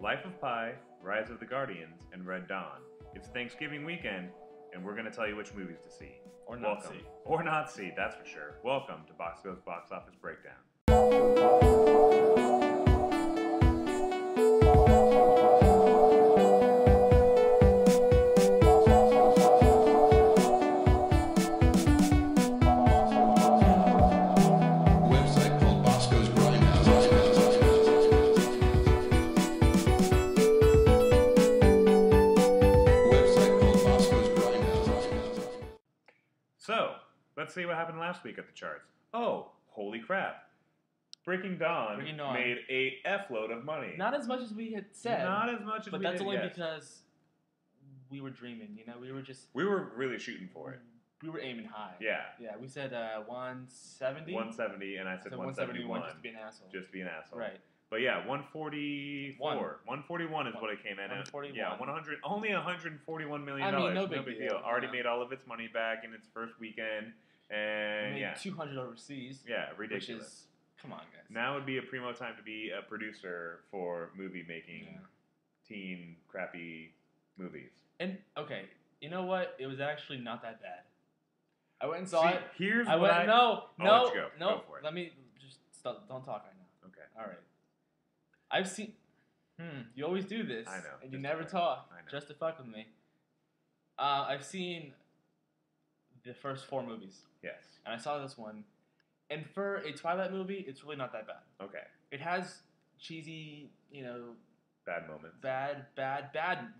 Life of Pi, Rise of the Guardians, and Red Dawn. It's Thanksgiving weekend, and we're going to tell you which movies to see. Or not see. Or not see, that's for sure. Welcome to Bosco's Box Office Breakdown. So, let's see what happened last week at the charts. Oh, holy crap. Breaking Dawn made a F-load of money. Not as much as we had said. Not as much as we did, but that's only because we were dreaming, you know? We were really shooting for it. We were aiming high. Yeah. Yeah, we said 170? 170, and I said 171. Just to be an asshole. Just to be an asshole. Right. But yeah, 144. 141 is what it came in at. 141. Yeah, only $141 million. I mean, no big deal. Already made all of its money back in its first weekend. And made 200 overseas. Yeah, ridiculous. Which is, come on, guys. Now would be a primo time to be a producer for movie making, teen crappy movies. And okay, you know what? It was actually not that bad. I went and saw it. Here's no. Go for it. Let me just stop. Don't talk right now. Okay. All right. I've seen. You always do this. I know. And you never talk. I know. Just to fuck with me. I've seen the first 4 movies. Yes. And I saw this one. And for a Twilight movie, it's really not that bad. Okay. It has cheesy, bad moments.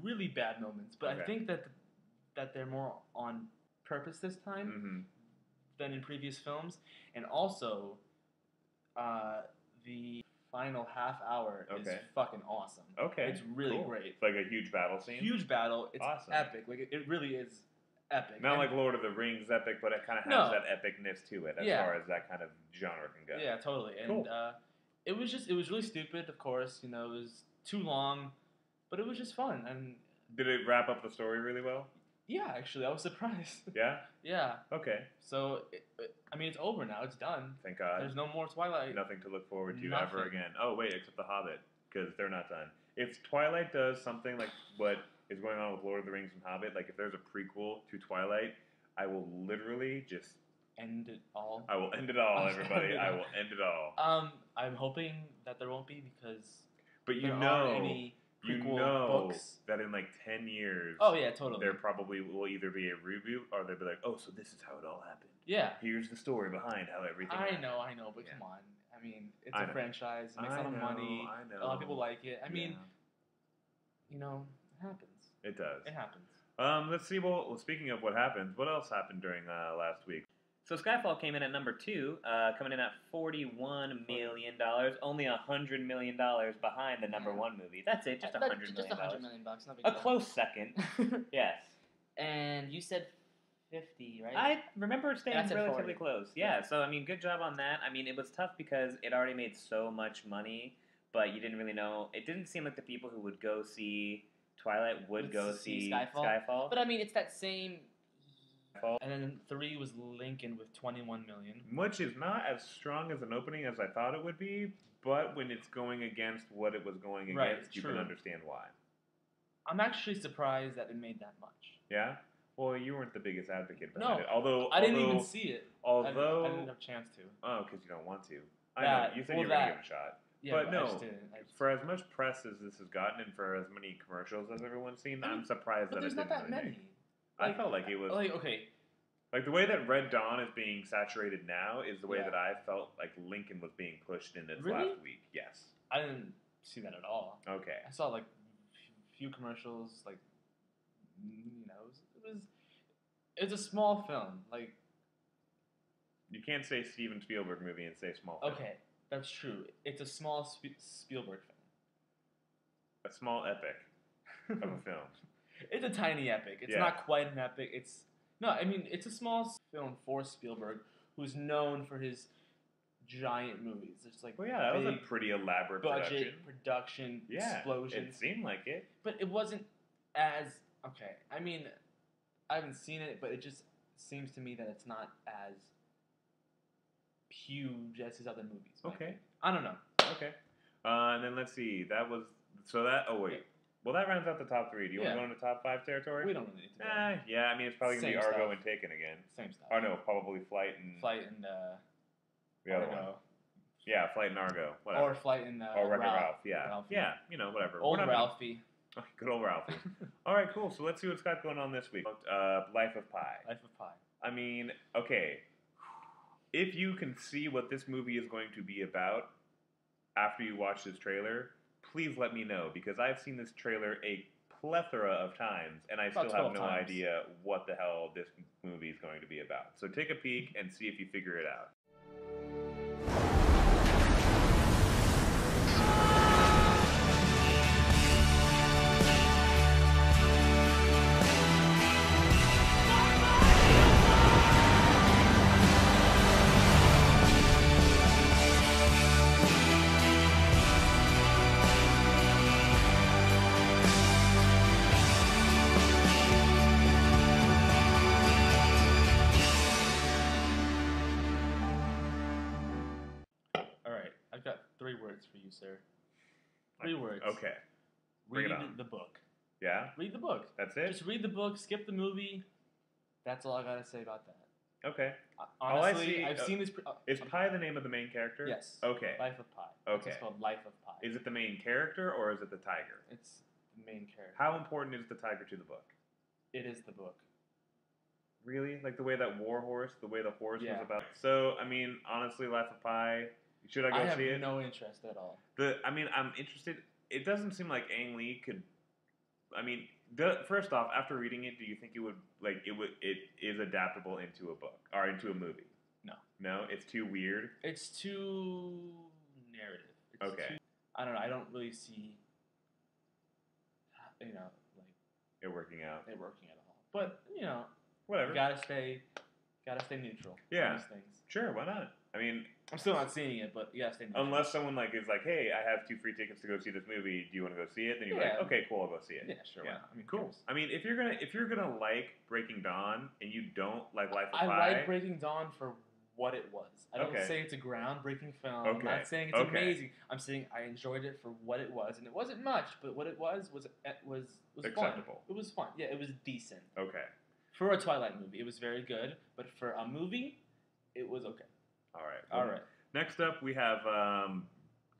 Really bad moments. But okay. I think that they're more on purpose this time than in previous films. And also, the final half hour is fucking awesome. Okay. It's really great. It's like a huge battle scene? Huge battle. It's awesome. Epic. Like, it really is epic. Not like Lord of the Rings epic, but it kind of has that epicness to it as far as that kind of genre can go. Yeah, totally. And it was really stupid, of course. It was too long, but it was just fun. And did it wrap up the story really well? Yeah, actually, I was surprised. Yeah? Yeah. Okay. So, it's over now. It's done. Thank God. There's no more Twilight. Nothing to look forward to ever again. Oh, wait, except The Hobbit, because they're not done. If Twilight does something like what is going on with Lord of the Rings and Hobbit, like if there's a prequel to Twilight, I will literally just end it all. I will end it all, everybody. I will end it all. I'm hoping that there won't be because but there aren't any prequel books. That in like 10 years, oh yeah, totally, there probably will either be a reboot or they'll be like, oh, so this is how it all happened. Yeah. Here's the story behind how everything happened. I know, but come on. I mean, it's a franchise. It makes a lot of money. I know. A lot of people like it. I mean, it happens. It does. It happens. Let's see. Well, speaking of what happens, what else happened during last week? So Skyfall came in at number 2, coming in at $41 million, only $100 million behind the number 1 movie. That's it, just $100 million. Just $100 million, not big a deal. close second. Yes. And you said 50, right? I remember staying relatively 40. close. Yeah, so I mean, good job on that. I mean, it was tough because it already made so much money, but you didn't really know. It didn't seem like the people who would go see Twilight would go see Skyfall. But I mean, it's that same. And then 3 was Lincoln with $21 million, which is not as strong as an opening as I thought it would be. But when it's going against what it was going against, you can understand why. I'm actually surprised that it made that much. Yeah. Well, you weren't the biggest advocate behind it. Although I didn't even see it. I didn't have a chance to. Oh, because you don't want to. I know. You said you were going to give it a shot. Yeah, but no, I just didn't. for as much press as this has gotten and for as many commercials as everyone's seen, I'm surprised that it didn't. But there's not that many. I felt like it was... Like, the way that Red Dawn is being saturated now is the way that I felt like Lincoln was being pushed in its last week. Yes. I didn't see that at all. Okay. I saw, few commercials, it was a small film. You can't say Steven Spielberg movie and say small film. Okay, that's true. It's a small Spielberg film. A small epic of a film. It's a tiny epic. It's not quite an epic. It's a small film for Spielberg, who's known for his giant movies. It's that was a pretty elaborate production, explosions. It seemed like it. But it wasn't as... Okay, I mean, I haven't seen it, but it just seems to me that it's not as huge as his other movies. Okay. I don't know. Okay. And then let's see. That was So that. Oh wait. Well, that rounds out the top 3. Do you want to go into top 5 territory? We don't really need to go. Yeah. I mean, it's probably gonna be Same Argo stuff. and Taken again. Same stuff. Oh no, probably Flight and the other one. Argo. Yeah, Flight and Argo. Whatever. Or Flight and or Wreck-It Ralph. Ralph. Yeah. Ralphie. Yeah. You know, whatever. Old We're not Ralphie. Good old Ralphie. All right, cool. So let's see what's got going on this week. Life of Pi. Life of Pi. I mean, okay. If you can see what this movie is going to be about after you watch this trailer, please let me know, because I've seen this trailer a plethora of times, and I About still have 12 no times. idea what the hell this movie is going to be about. So take a peek and see if you figure it out. All right, I've got 3 words for you, sir. 3 words. Okay. Bring Read it on. the book. Yeah? Read the book. That's it? Just read the book. Skip the movie. That's all I gotta say about that. Okay. Honestly, All I see- I've seen this. Is Pi the name of the main character? Yes. Okay. Life of Pi. Okay. It's called Life of Pi. Is it the main character or is it the tiger? It's the main character. How important is the tiger to the book? It is the book. Really? Like the way that Warhorse, the way the horse Yeah. was about. So, I mean, honestly, Life of Pi, should I go have see it? no interest at all. I mean, I'm interested. It doesn't seem like Ang Lee could. I mean, first off, after reading it, do you think it is adaptable into a book or into a movie? No. No, it's too weird. It's too narrative. It's Okay. too- I don't know. I don't really see, like It working out. it working at all. But Whatever. you gotta stay neutral. Yeah. On these things. Sure, why not? I mean, I'm still not seeing it, but you gotta stay neutral. unless someone is like, hey, I have 2 free tickets to go see this movie. Do you want to go see it? Then you're Yeah. like, okay, cool, I'll go see it. Yeah, sure. Why Yeah. not? I mean, Cool. cares? I mean, if you're gonna like Breaking Dawn and you don't like Life of I Pi, like Breaking Dawn for what it was. I don't Okay. say it's a groundbreaking film. Okay. I'm not saying it's Okay. amazing. I'm saying I enjoyed it for what it was, and it wasn't much, but what it was Acceptable. fun. It was fun. Yeah, it was decent. Okay. For a Twilight movie, it was very good, but for a movie, it was okay. All right. All right. Next up, we have.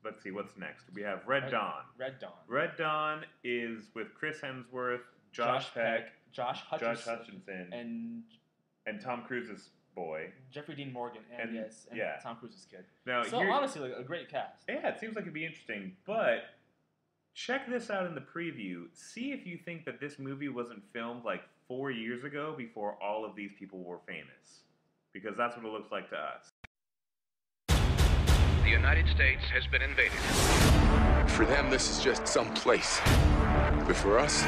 Let's see, what's next? We have Red Dawn. Red Dawn. Red Dawn is with Chris Hemsworth, Josh Peck, Josh Hutcherson, Hutchinson, and Tom Cruise's boy. Jeffrey Dean Morgan, and yeah. Tom Cruise's kid. Now, So honestly, like a great cast. yeah, it seems like it'd be interesting, but check this out in the preview. See if you think that this movie wasn't filmed like 4 years ago before all of these people were famous, because that's what it looks like to us. The United States has been invaded. For them, this is just some place. But for us,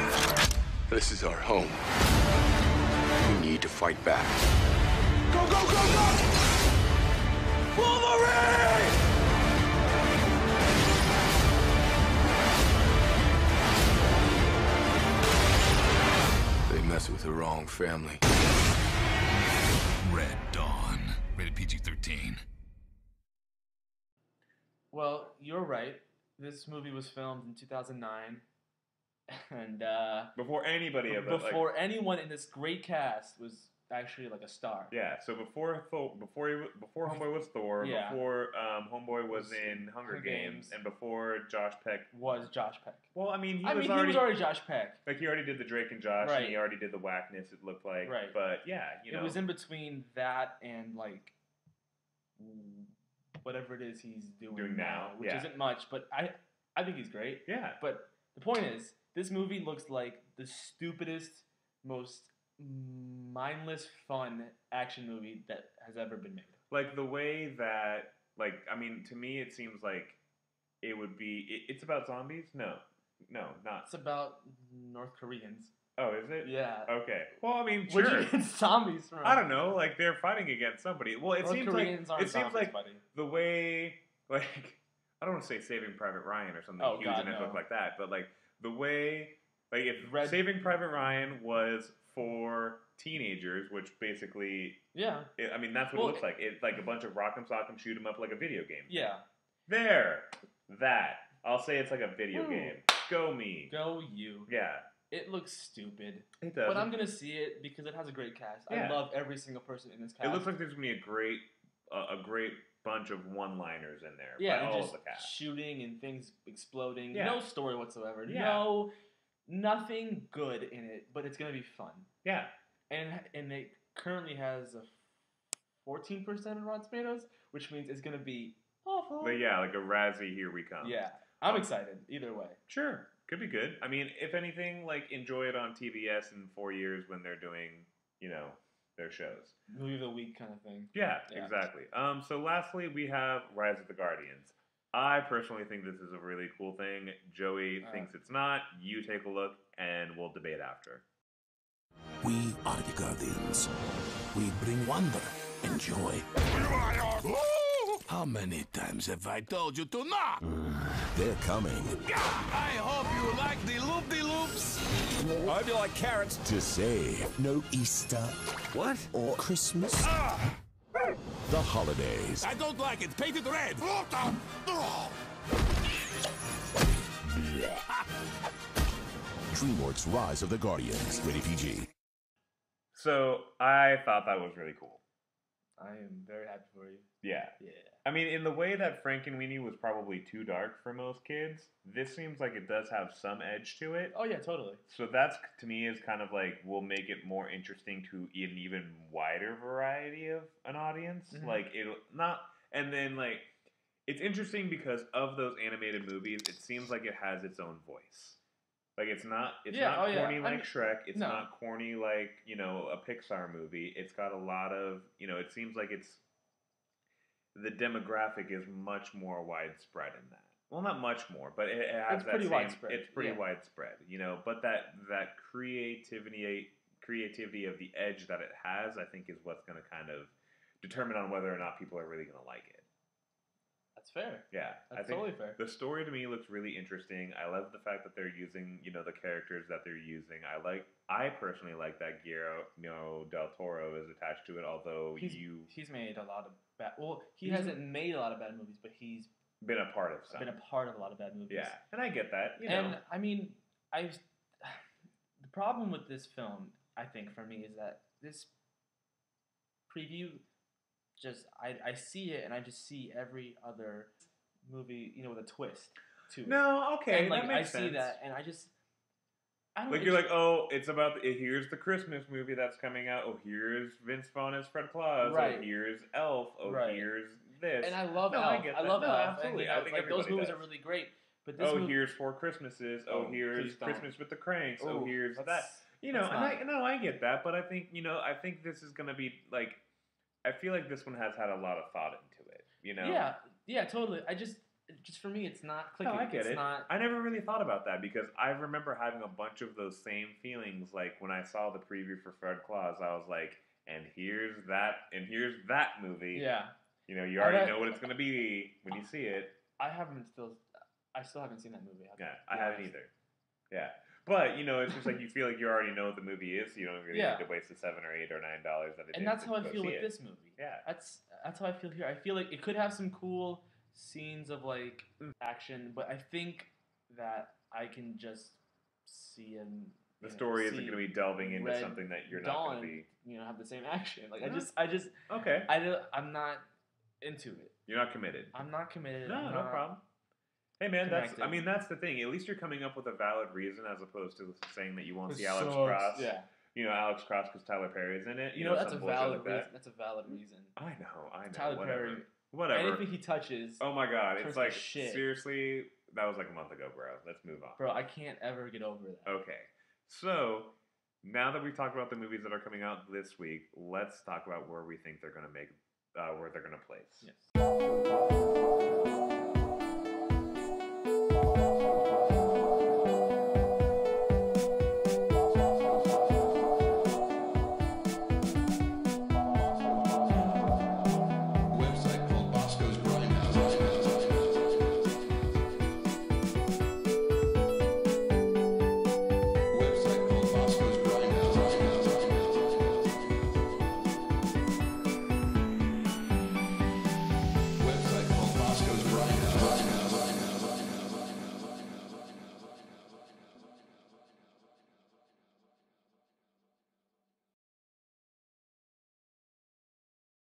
this is our home. We need to fight back. Go, go, go, go! Wolverine! They mess with the wrong family. Red Dawn. Rated PG-13. Well, you're right. This movie was filmed in 2009, and Before anybody ever. before anyone in this great cast was actually like a star. Yeah, so before Homeboy was Thor, Yeah. before Homeboy was in Hunger Games, and before Josh Peck. Was Josh Peck? Well, I mean, he he was was already Josh Peck. like he already did the Drake and Josh, Right. and he already did the whackness. It looked like, Right. But yeah, It was in between that and like whatever it is he's doing now, which yeah. isn't much, but I think he's great. yeah. But the point is, this movie looks like the stupidest, most mindless, fun action movie that has ever been made. Like the way that, I mean, to me, it seems like it would be. It's about zombies? No, not. It's about North Koreans. Oh, is it? Yeah. Okay. Well, I mean, Where'd sure. you get zombies from? I don't know. Like they're fighting against somebody. Well, it North seems Koreans like aren't zombies, buddy. the way I don't want to say Saving Private Ryan or something Oh, huge God, and no. look like that, but the way if Red- Saving Private Ryan was for teenagers, which basically Yeah. I mean that's what Well, it looks like. It's like a bunch of rock'em sock'em shoot 'em up like a video game. Yeah. There, that I'll say it's like a video Ooh. game. Go me. Go you. Yeah. It looks stupid. It does. But I'm gonna see it because it has a great cast. Yeah. I love every single person in this cast. It looks like there's gonna be a great bunch of one-liners in there. Yeah, by and all just of the cast. shooting and things exploding. Yeah. No story whatsoever. Yeah. Nothing good in it, but it's gonna be fun. Yeah. And it currently has a 14% on Rotten Tomatoes, which means it's gonna be awful. But yeah, like a Razzie, here we come. Yeah, I'm excited either way. Sure. Could be good. I mean, if anything, like, enjoy it on TBS in 4 years when they're doing, their shows. Movie of the week kind of thing. Yeah, Yeah. exactly. So lastly, we have Rise of the Guardians. I personally think this is a really cool thing. Joey thinks it's not. You take a look, and we'll debate after. We are the Guardians. We bring wonder and joy. How many times have I told you to knock? They're coming. I hope you like the loop-de-loops. I hope you like carrots. To save. No Easter. What? Or Christmas. The holidays. I don't like it. Painted red. DreamWorks Rise of the Guardians. Rated PG. So I thought that was really cool. I am very happy for you. Yeah. Yeah. I mean, in the way that Frankenweenie was probably too dark for most kids, this seems like it does have some edge to it. Oh yeah, totally. So that's, to me, is kind of like, will make it more interesting to an even wider variety of an audience. Mhm. Like, it'll not, and then like, it's interesting because of those animated movies, it seems like it has its own voice. Like, it's not corny like Shrek. It's not corny like, a Pixar movie. It's got a lot of, it seems like the demographic is much more widespread in that. Well, not much more, but it has It's pretty widespread. It's pretty widespread, But that creativity of the edge that it has, I think, is what's going to kind of determine on whether or not people are really going to like it. That's fair. Yeah, That's I think totally fair. the story to me looks really interesting. I love the fact that they're using, the characters that they're using. I personally like that Guillermo del Toro is attached to it. Although he's made a lot of bad. Well, he hasn't made a lot of bad movies, but he's been a part of some. Been a part of a lot of bad movies. Yeah, and I get that. And I mean, the problem with this film, I think, for me, is that this preview. I see it and I just see every other movie, with a twist to it. No, okay, and, that makes I sense. see that, and I don't like, you're like, oh, it's about here's the Christmas movie that's coming out. Oh, here's Vince Vaughn as Fred Claus. Right. Oh, here's Elf. Oh, here's this. And I love Elf. I love Elf. Absolutely. And, I think those movies does. are really great. But this here's Four Christmases. Oh, here's Christmas with the Cranks. Oh, here's that. I get that, but I think I think this is gonna be like. I feel like this one has had a lot of thought into it, Yeah, totally. Just for me, it's not clicking. No, I get it's it. Not... I never really thought about that because I remember having a bunch of those same feelings. Like when I saw the preview for Fred Claus, I was like, and here's that movie. Yeah. You already know what it's going to be when you see it. I still haven't seen that movie. Yeah, I haven't either. Yeah. But, it's just like you feel like you already know what the movie is, so you don't really need to waste the $7 or $8 or $9 that it is. And that's how I feel with it. this movie. Yeah. That's how I feel here. I feel like it could have some cool scenes of like action, but I think that I can just see the story isn't going to be delving into Red something that you're Dawn, not going to be. Have the same action. Like okay. I'm not into it. You're not committed. I'm not committed. No problem. Hey man, connected. that's the thing. At least you're coming up with a valid reason as opposed to saying that you won't see Alex sucks. Cross. Yeah. Alex Cross because Tyler Perry's in it. That's a valid reason. That's a valid reason. I know. Tyler Perry. Whatever. Anything he touches. Oh my god, it's like shit. Seriously, that was like a month ago, bro. Let's move on. Bro, I can't ever get over that. Okay, so now that we've talked about the movies that are coming out this week, let's talk about where we think they're going to where they're going to place. Yes.